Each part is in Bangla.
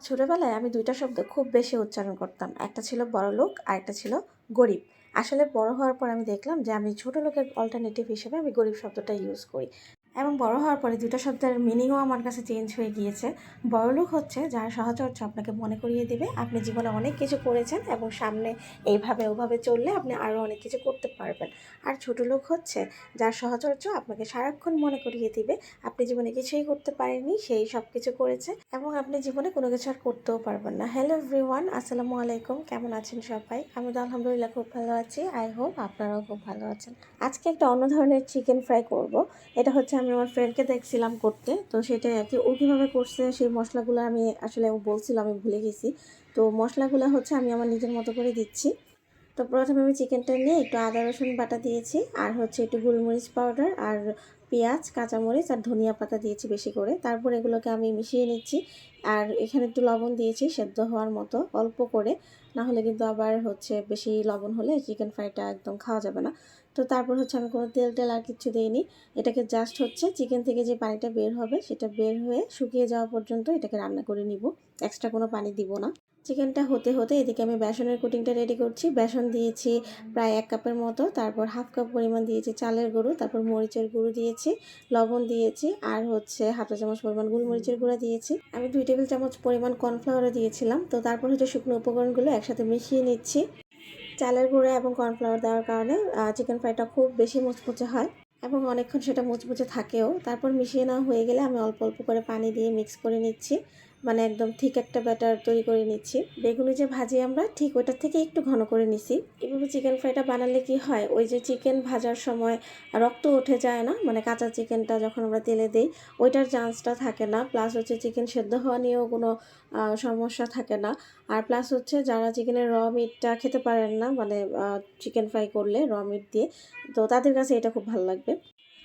ছোটবেলায় আমি ২টা শব্দ খুব বেশি উচ্চারণ করতাম। একটা ছিল বড়লোক, আরেকটা ছিল গরিব। আসলে বড় হওয়ার পর আমি দেখলাম যে আমি ছোট লোকের অল্টারনেটিভ হিসেবে আমি গরিব শব্দটা ইউজ করি। এবং বড় হওয়ার পরে ২টা শব্দের মিনিংও আমার কাছে চেঞ্জ হয়ে গিয়েছে। বড়লোক হচ্ছে যার সহচর্য আপনাকে মনে করিয়ে দিবে আপনি জীবনে অনেক কিছু করেছেন এবং সামনে এইভাবে ওভাবে চললে আপনি আরও অনেক কিছু করতে পারবেন। আর ছোট লোক হচ্ছে যার সহচর্য আপনাকে সারাক্ষণ মনে করিয়ে দিবে আপনি জীবনে কিছুই করতে পারেননি, সেই সব কিছু করেছে এবং আপনি জীবনে কোনো কিছু আর করতেও পারবেন না। হ্যালো এভরিওয়ান, আসসালামু আলাইকুম। কেমন আছেন সবাই? আমি তো আলহামদুলিল্লাহ খুব ভালো আছি। আই হোপ আপনারাও খুব ভালো আছেন। আজকে একটা অন্য ধরনের চিকেন ফ্রাই করব। এটা হচ্ছে আমি আমার ফ্রেন্ডকে দেখছিলাম করতে, তো সেটাই আর কি। ও কীভাবে করছে সেই মশলাগুলো আমি আসলে ও বলছিল, আমি ভুলে গেছি। তো মশলাগুলো হচ্ছে আমি আমার নিজের মতো করে দিচ্ছি। তো প্রথমে আমি চিকেনটা নিয়ে একটু আদা রসুন বাটা দিয়েছি, আর হচ্ছে একটু গোলমরিচ পাউডার আর পেঁয়াজ, কাঁচামরিচ আর ধনিয়া পাতা দিয়েছি বেশি করে। তারপর এগুলোকে আমি মিশিয়ে নিচ্ছি। আর এখানে একটু লবণ দিয়েছি সেদ্ধ হওয়ার মতো অল্প করে, না হলে কিন্তু আবার হচ্ছে বেশি লবণ হলে চিকেন ফ্রাইটা একদম খাওয়া যাবে না। তো তারপর হচ্ছে আমি কোনো তেল টেল আর কিছু দিইনি। এটাকে জাস্ট হচ্ছে চিকেন থেকে যে পানিটা বের হবে সেটা বের হয়ে শুকিয়ে যাওয়া পর্যন্ত এটাকে রান্না করে নিব। এক্সট্রা কোনো পানি দিব না। চিকেনটা হতে হতে এদিকে আমি বেসনের কোটিংটা রেডি করছি। বেসন দিয়েছি প্রায় 1 কাপের মতো, তারপর 1/2 কাপ পরিমাণ দিয়েছি চালের গুঁড়ো, তারপর মরিচের গুঁড়ো দিয়েছি, লবণ দিয়েছি, আর হচ্ছে 1/2 চামচ পরিমাণ গোলমরিচের গুঁড়া দিয়েছি। আমি 2 টেবিল চামচ পরিমাণ কর্নফ্লাওয়ারও দিয়েছিলাম। তো তারপর হচ্ছে শুকনো উপকরণগুলো একসাথে মিশিয়ে নিচ্ছি। চালের গুঁড়া এবং কর্নফ্লাওয়ার দেওয়ার কারণে চিকেন ফ্রাইটা খুব বেশি মুচমুচে হয় এবং অনেকক্ষণ সেটা মুচমুচে থাকেও। তারপর মিশিয়ে নেওয়া হয়ে গেলে আমি অল্প অল্প করে পানি দিয়ে মিক্স করে নিচ্ছি, মানে একদম ঠিক একটা ব্যাটার তৈরি করে নিচ্ছি। বেগুনি যে ভাজি আমরা ঠিক ওটার থেকে একটু ঘন করে নিছি। এভাবে চিকেন ফ্রাইটা বানালে কি হয়, ওই যে চিকেন ভাজার সময় রক্ত উঠে যায় না, মানে কাঁচা চিকেনটা যখন আমরা তেলে দিই ওইটার চান্সটা থাকে না। প্লাস হচ্ছে চিকেন সেদ্ধ হওয়া নিয়েও কোনো সমস্যা থাকে না। আর প্লাস হচ্ছে যারা চিকেনের র মিটটা খেতে পারেন না, মানে চিকেন ফ্রাই করলে র মিট দিয়ে, তো তাদের কাছে এটা খুব ভালো লাগবে।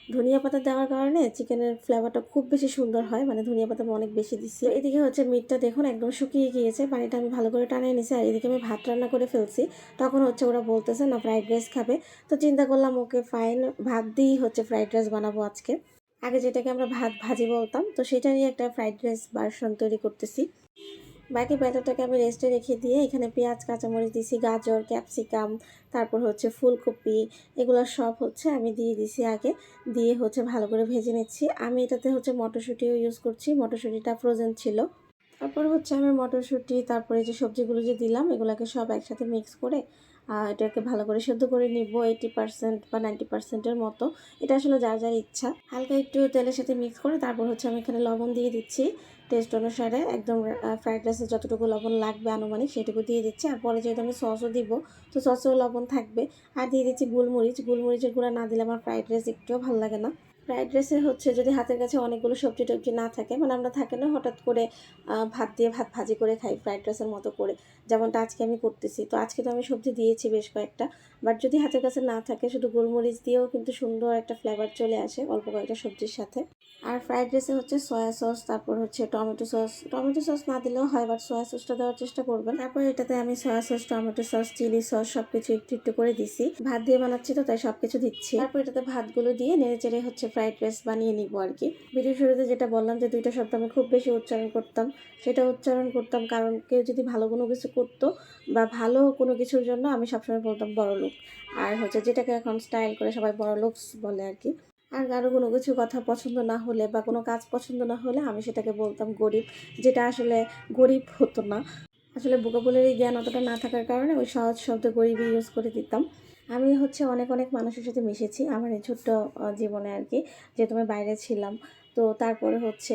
ধনিয়া পাতা দেওয়ার কারণে চিকেনের ফ্লেভারটা খুব বেশি সুন্দর হয়, মানে ধনিয়া পাতা আমি অনেক বেশি দিচ্ছি। এদিকে হচ্ছে মিটটা দেখুন একদম শুকিয়ে গিয়েছে, পানিটা আমি ভালো করে টানিয়ে নিছি। আর এদিকে আমি ভাত রান্না করে ফেলছি। তখন হচ্ছে ওরা বলতেছে না ফ্রাইড রাইস খাবে, তো চিন্তা করলাম ওকে ফাইন, ভাত দিয়েই হচ্ছে ফ্রাইড রাইস বানাবো আজকে। আগে যেটাকে আমরা ভাত ভাজি বলতাম, তো সেটারই একটা ফ্রাইড রাইস ভার্সন তৈরি করতেছি। বাকি ব্যাটারটাকে আমি রেস্টে রেখে দিয়ে এখানে পেঁয়াজ, কাঁচামরিচ দিছি, গাজর, ক্যাপসিকাম, তারপর হচ্ছে ফুলকপি, এগুলো সব হচ্ছে আমি দিয়ে দিছি আগে। দিয়ে হচ্ছে ভালো করে ভেজে নিচ্ছি। আমি এটাতে হচ্ছে মটরশুঁটিও ইউজ করছি, মটরশুঁটিটা ফ্রোজেন ছিল। তারপর হচ্ছে আমি মটরশুঁটি, তারপরে যে সবজিগুলো যে দিলাম এগুলোকে সব একসাথে মিক্স করে এটাকে ভালো করে সেদ্ধ করে নিব 80% বা 90%-এর মতো। এটা আসলে যার যার ইচ্ছা। হালকা একটু তেলের সাথে মিক্স করে তারপর হচ্ছে আমি এখানে লবণ দিয়ে দিচ্ছি টেস্ট অনুসারে। একদম ফ্রাইড রাইসে যতটুকু লবণ লাগবে আনুমানিক সেটুকু দিয়ে দিচ্ছি। আর পরে যেহেতু আমি সসও দিব, তো সসেও লবণ থাকবে। আর দিয়ে দিচ্ছি গোলমরিচের গুঁড়া না দিলে আমার ফ্রাইড রাইস একটুও ভালো লাগে না। ফ্রাইড রাইসে হচ্ছে যদি হাতের কাছে অনেকগুলো সবজি টবজি না থাকে, মানে আমরা থাকে না হঠাৎ করে ভাত দিয়ে ভাত ভাজি করে খাই ফ্রাইড রাইসের মতো করে, যেমনটা আজকে আমি করতেছি। তো আজকে তো আমি সবজি দিয়েছি বেশ কয়েকটা, বাট যদি হাতের কাছে না থাকে শুধু গোলমরিচ দিয়েও কিন্তু সুন্দর একটা ফ্লেভার চলে আসে অল্প কয়েকটা সবজির সাথে। আর ফ্রাইড রাইসে হচ্ছে সয়া সস, তারপর হচ্ছে টমেটো সস না দিলেও হয়, বাট সয়া সসটা দেওয়ার চেষ্টা করবেন। তারপর এটাতে আমি soya sauce, tomato sauce, chilli sauce সবকিছু একটু একটু করে দিছি। ভাত দিয়ে বানাচ্ছি তো তাই সবকিছু দিচ্ছি। তারপর এটাতে ভাতগুলো দিয়ে নেড়ে চেড়ে হচ্ছে ফ্রাইড রাইস বানিয়ে নিব আর কি। ভিডিও শুরুতে যেটা বললাম যে 2টা শব্দ আমি খুব বেশি উচ্চারণ করতাম, সেটা উচ্চারণ করতাম কারণ কেউ যদি ভালো কোনো কিছু করতো বা ভালো কোনো কিছুর জন্য আমি সবসময় বলতাম বড়লোক। আর হচ্ছে যেটাকে এখন স্টাইল করে সবাই বড়লোকস বলে আর কি। আর কারো কোনো কিছু কথা পছন্দ না হলে বা কোনো কাজ পছন্দ না হলে আমি সেটাকে বলতাম গরিব, যেটা আসলে গরিব হতো না। আসলে ভোকাবুলারি জ্ঞান অতটা না থাকার কারণে ওই সহজ শব্দ গরিবই ইউজ করে দিতাম। আমি হচ্ছে অনেক অনেক মানুষের সাথে মিশেছি আমার এই ছোট্ট জীবনে আর কি, যেহেতু আমি বাইরে ছিলাম। তো তারপরে হচ্ছে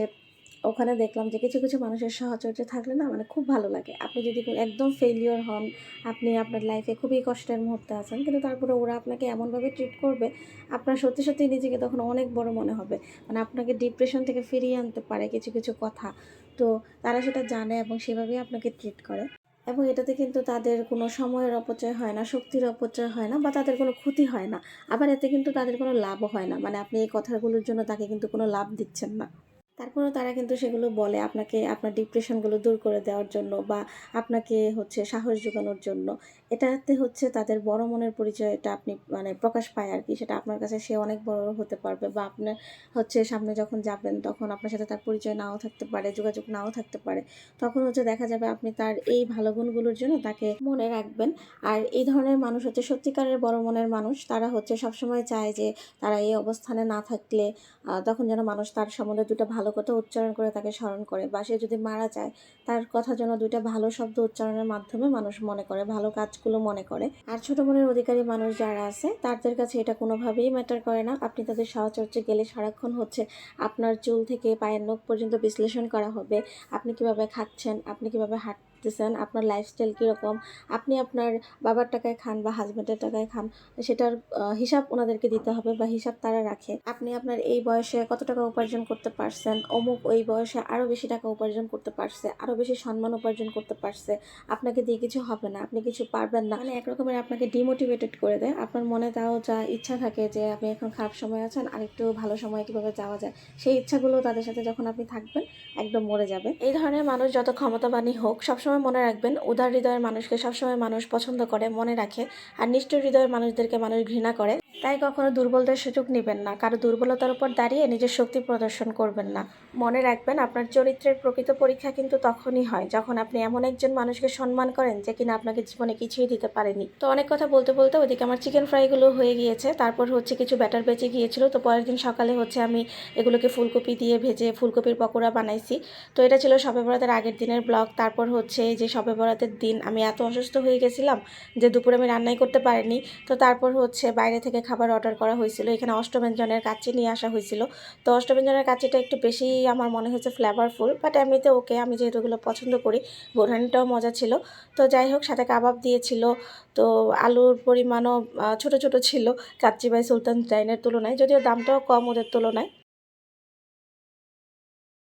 ওখানে দেখলাম যে কিছু কিছু মানুষের সাহচর্য থাকলে না মানে খুব ভালো লাগে। আপনি যদি একদম ফেলিওর হন, আপনি আপনার লাইফে খুবই কষ্টের মুহূর্তে আছেন, কিন্তু তারপরে ওরা আপনাকে এমনভাবে ট্রিট করবে আপনার সত্যি সত্যি নিজেকে তখন অনেক বড় মনে হবে। মানে আপনাকে ডিপ্রেশন থেকে ফিরিয়ে আনতে পারে কিছু কিছু কথা। তো তারা সেটা জানে এবং সেভাবেই আপনাকে ট্রিট করে। এবং এটাতে কিন্তু তাদের কোনো সময়ের অপচয় হয় না, শক্তির অপচয় হয় না, বা তাদের কোনো ক্ষতি হয় না। আবার এতে কিন্তু তাদের কোনো লাভও হয় না, মানে আপনি এই কথাগুলোর জন্য তাকে কিন্তু কোনো লাভ দিচ্ছেন না। তারপরেও তারা কিন্তু সেগুলো বলে আপনাকে আপনার ডিপ্রেশনগুলো দূর করে দেওয়ার জন্য বা আপনাকে হচ্ছে সাহস জোগানোর জন্য। এটাতে হচ্ছে তাদের বড় মনের পরিচয়টা আপনি মানে প্রকাশ পায় আরকি। সেটা আপনার কাছে সে অনেক বড় হতে পারবে বা আপনার হচ্ছে সামনে যখন যাবেন তখন আপনার সাথে তার পরিচয় নাও থাকতে পারে, যোগাযোগ নাও থাকতে পারে। তখন হচ্ছে দেখা যাবে আপনি তার এই ভালো গুণগুলোর জন্য তাকে মনে রাখবেন। আর এই ধরনের মানুষ হচ্ছে সত্যিকারের বড় মনের মানুষ। তারা হচ্ছে সবসময় চায় যে তারা এই অবস্থানে না থাকলে তখন যেন মানুষ তার সম্বন্ধে ২ টা ভালো কথা উচ্চারণ করে তাকে স্মরণ করে বা সে যদি মারা যায় তার কথা যেন ২ টা ভালো শব্দ উচ্চারণের মাধ্যমে মানুষ মনে করে, ভালো কাজগুলো মনে করে। আর ছোট মনের অধিকারী মানুষ যারা আছে তাদের কাছে এটা কোনোভাবেই ম্যাটার করে না। আপনি তাদের সাহচর্যে গেলে সারাক্ষণ হচ্ছে আপনার চুল থেকে পায়ের নখ পর্যন্ত বিশ্লেষণ করা হবে। আপনি কিভাবে খাচ্ছেন, আপনি কিভাবে হাঁটতেছেন, আপনার লাইফস্টাইল কীরকম, আপনি আপনার বাবার টাকায় খান বা হাসব্যান্ডের টাকায় খান, সেটার হিসাব ওনাদেরকে দিতে হবে বা হিসাব তারা রাখে। আপনি আপনার এই বয়সে কত টাকা উপার্জন করতে পারছেন, অমুক ওই বয়সে আরও বেশি টাকা উপার্জন করতে পারছে, আরও বেশি সম্মান উপার্জন করতে পারছে, আপনাকে দিয়ে কিছু হবে না, আপনি কিছু পারবেন না, মানে একরকমের আপনাকে ডিমোটিভেটেড করে দেয়। আপনার মনে তাও যা ইচ্ছা থাকে যে আপনি এখন খারাপ সময় আছেন, আরেকটু ভালো সময় কীভাবে যাওয়া যায়, সেই ইচ্ছাগুলো তাদের সাথে যখন আপনি থাকবেন একদম মরে যাবে। এই ধরনের মানুষ যত ক্ষমতাবানই হোক সবসময় মনে রাখবেন, উদার হৃদয়ের মানুষকে সবসময় মানুষ পছন্দ করে, মনে রাখে। আর নিষ্ঠুর হৃদয়ের মানুষদেরকে মানুষ ঘৃণা করে। তাই কখনো দুর্বলদের সুযোগ নেবেন না, কারো দুর্বলতার উপর দাঁড়িয়ে নিজের শক্তি প্রদর্শন করবেন না। মনে রাখবেন আপনার চরিত্রের প্রকৃত পরীক্ষা কিন্তু তখনই হয় যখন আপনি এমন একজন মানুষকে সম্মান করেন যে কিনা আপনাকে জীবনে কিছুই দিতে পারেনি। তো অনেক কথা বলতে বলতে ওইদিকে আমার চিকেন ফ্রাইগুলো হয়ে গিয়েছে, তারপর হচ্ছে কিছু ব্যাটার বেঁচে গিয়েছিল। তো পরের দিন সকালে হচ্ছে আমি এগুলোকে ফুলকপি দিয়ে ভেজে ফুলকপির পকোড়া বানাইছি। তো এটা ছিল শবে বরাতের আগের দিনের ব্লগ। তারপর হচ্ছে এই যে শবে বরাতের দিন আমি এত অসুস্থ হয়ে গেছিলাম যে দুপুরে আমি রান্নাই করতে পারিনি। তো তারপর হচ্ছে বাইরে থেকে খাবার অর্ডার করা হয়েছিল। এখানে অষ্টব্যঞ্জনের কাচ্চি নিয়ে আসা হয়েছিল। তো অষ্টব্যঞ্জনের কাচ্চিটা একটু বেশি আমার মনে হয়েছে ফ্লেভারফুল, বাট এমনিতে ওকে, আমি যেহেতু এগুলো পছন্দ করি। বোরহানিটাও মজা ছিল। তো যাই হোক, সাথে কাবাব দিয়েছিল। তো আলুর পরিমাণও ছোট ছোট ছিল কাচ্চি বাই সুলতান ডাইনের তুলনায়, যদিও দামটাও কম ওদের তুলনায়।